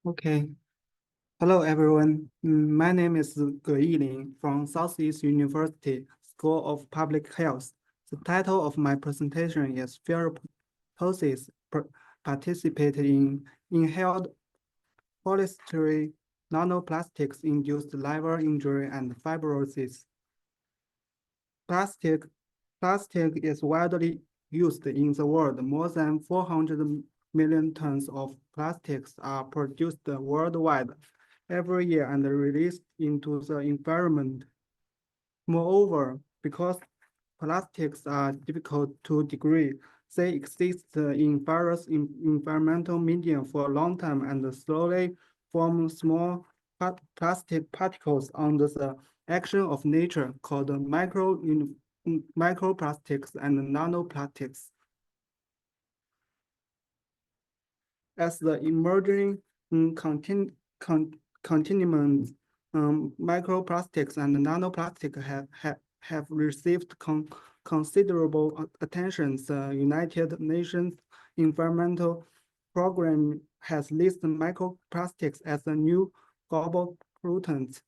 Okay. Hello, everyone. My name is Yiling from Southeast University School of Public Health. The title of my presentation is Ferroptosis participated in inhaled polystyrene nanoplastics induced liver injury and fibrosis. Plastic is widely used in the world. More than 400 million tons of plastics are produced worldwide every year and released into the environment. Moreover, because plastics are difficult to degrade, they exist in various environmental media for a long time and slowly form small plastic particles under the action of nature called microplastics and nanoplastics. As the emerging contaminants, microplastics and nanoplastic have received considerable attention. The United Nations Environmental Program has listed microplastics as a new global pollutant.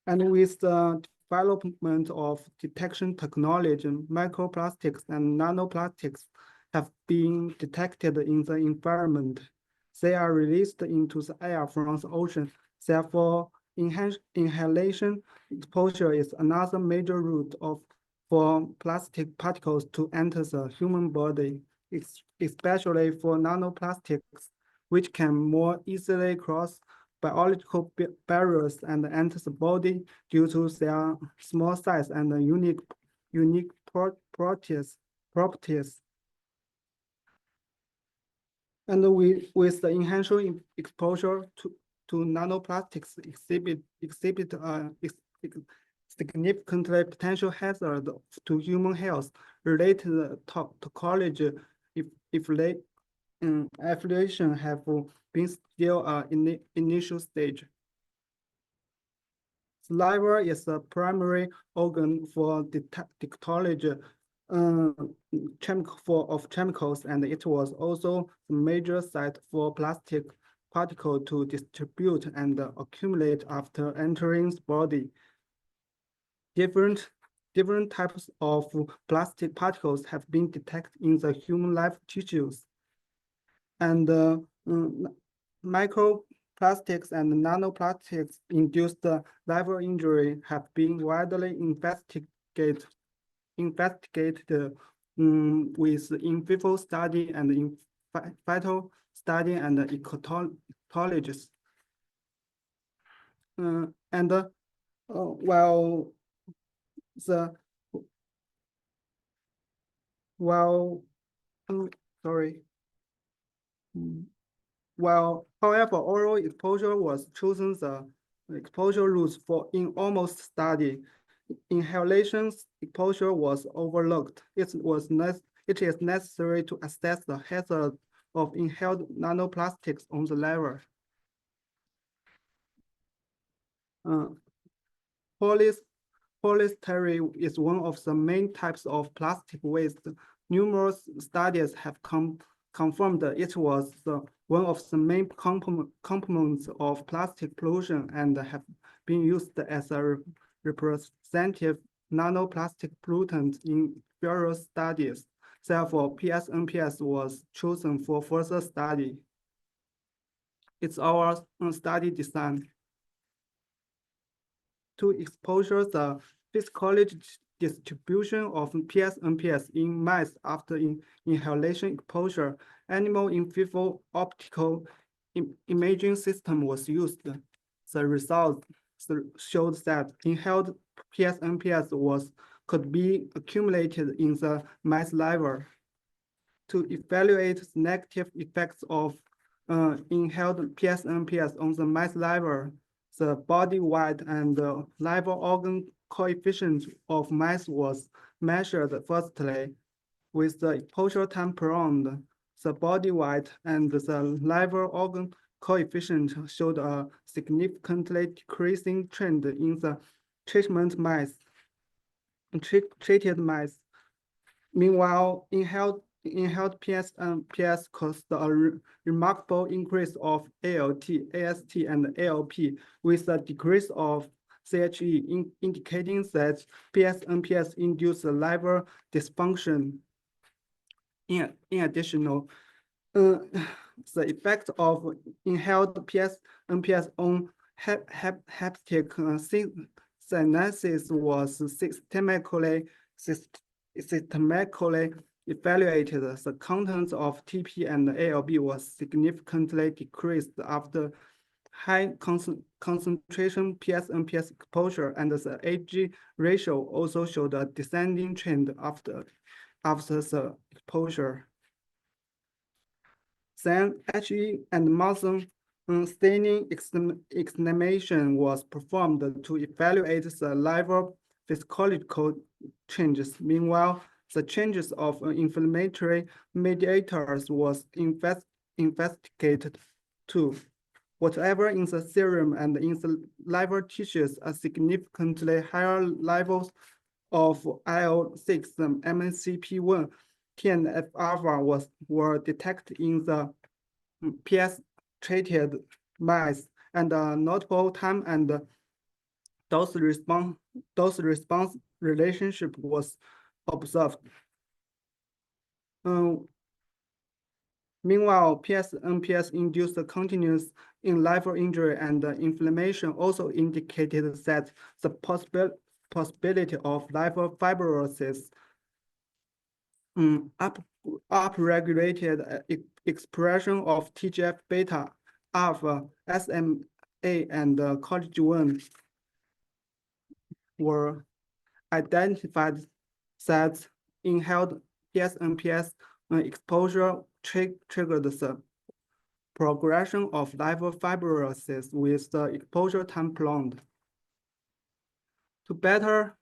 And with the development of detection technology, microplastics and nanoplastics have been detected in the environment. They are released into the air from the ocean. Therefore, inhalation exposure is another major route for plastic particles to enter the human body, especially for nanoplastics, which can more easily cross biological barriers and enter the body due to their small size and unique properties. And with the enhanced exposure to nanoplastics exhibit significantly potential hazard to human health related toxicology if affiliation have been still in initial stage. The liver is the primary organ for toxicology of chemicals, and it was also the major site for plastic particle to distribute and accumulate after entering the body. Different types of plastic particles have been detected in the human life tissues. And microplastics and nanoplastics induced liver injury have been widely investigated with in vivo study and in vital study and ecologists. However, oral exposure was chosen the exposure routes for in almost study. Inhalation exposure was overlooked. It is necessary to assess the hazard of inhaled nanoplastics on the liver. Polystyrene is one of the main types of plastic waste. Numerous studies have confirmed that it was one of the main components of plastic pollution and have been used as a representative nanoplastic pollutant in various studies. Therefore, PS-NPS was chosen for further study. It's our study design. To exposure the physiological distribution of PS-NPS in mice after inhalation exposure, animal in vivo optical imaging system was used. The results showed that inhaled PS-NPS could be accumulated in the mice liver. To evaluate the negative effects of inhaled PS-NPS on the mice liver, the body weight and the liver organ coefficient of mice was measured firstly. With the exposure time prolonged, the body weight and the liver organ coefficient showed a significantly decreasing trend in the treated mice. Meanwhile, inhaled inhaled PS and PS caused a remarkable increase of ALT, AST, and ALP with a decrease of CHE, indicating that PS and PS induce liver dysfunction. In addition, the effect of inhaled PS and PS on hepatic synthesis was systemically evaluated. The contents of TP and ALB was significantly decreased after high concentration PS and PS exposure, and the AG ratio also showed a descending trend after the exposure. Then HE and Mousson staining examination was performed to evaluate the liver physiological changes. Meanwhile, the changes of inflammatory mediators was investigated too. Whatever in the serum and in the liver tissues, a significantly higher levels of IL-6, MCP1, TNF-alpha were detected in the PS-treated mice, and a notable time and dose response relationship was observed. Meanwhile, PS and PS induced continuous in liver injury and inflammation also indicated that the possibility of liver fibrosis upregulated expression of TGF-beta, alpha, SMA, and collagen were identified that inhaled PS and PS exposure triggered the progression of liver fibrosis with the exposure time prolonged. To better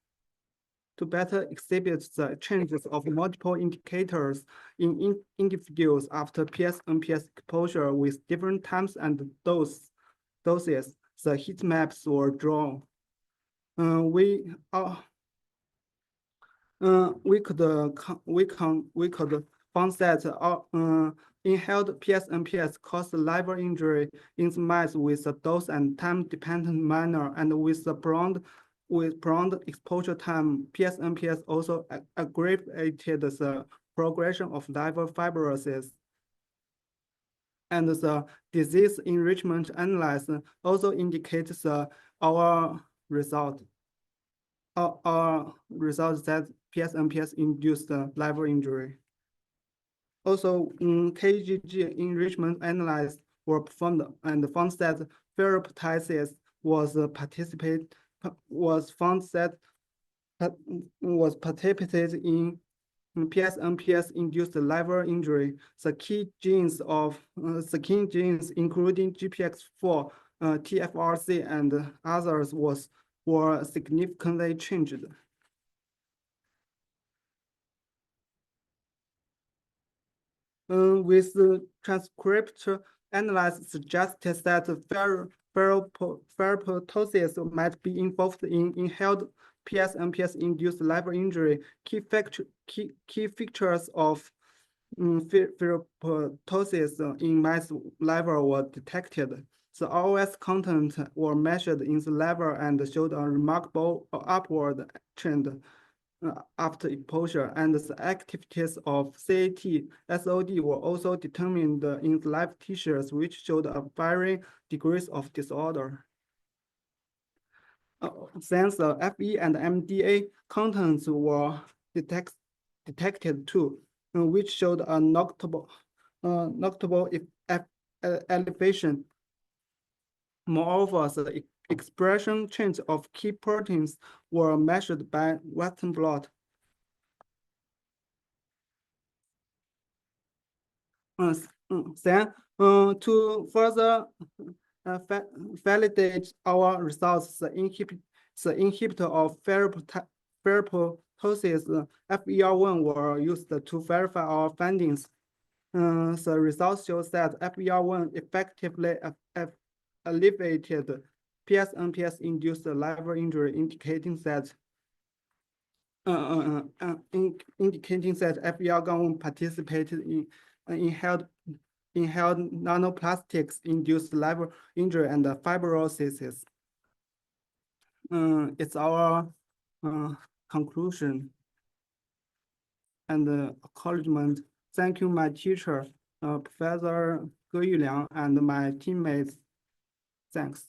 exhibit the changes of multiple indicators in individuals after PS and PS exposure with different times and doses, the heat maps were drawn. We could found that inhaled PS and PS caused liver injury in the mice with a dose and time-dependent manner, and with prolonged exposure time, PS and PS also aggravated the progression of liver fibrosis. And the disease enrichment analysis also indicates our result. Our results that PS and PS induced liver injury. Also, KGG enrichment analysis were performed and found that ferroptosis was participated in PS and PS induced liver injury. The key genes including GPX4, TFRC, and others were significantly changed. With the transcript analysis suggested that ferroptosis might be involved in inhaled PS and PS induced liver injury. Key features of ferroptosis in mice liver were detected. The OS content were measured in the liver and showed a remarkable upward trend after exposure, and the activities of CAT, SOD were also determined in the live tissues, which showed a varying degrees of disorder. Since the FE and MDA contents were detected too, which showed a notable elevation. Moreover, the expression change of key proteins were measured by Western blot. Then, to further validate our results, the inhibitor of ferroptosis, FER1, were used to verify our findings. The results show that FER1 effectively alleviated PS and PS induced liver injury, indicating that indicating that FBR gum participated in inhaled nanoplastics induced liver injury and fibrosis. It's our conclusion and acknowledgement. Thank you, my teacher, Professor Ge Yuliang, and my teammates. Thanks.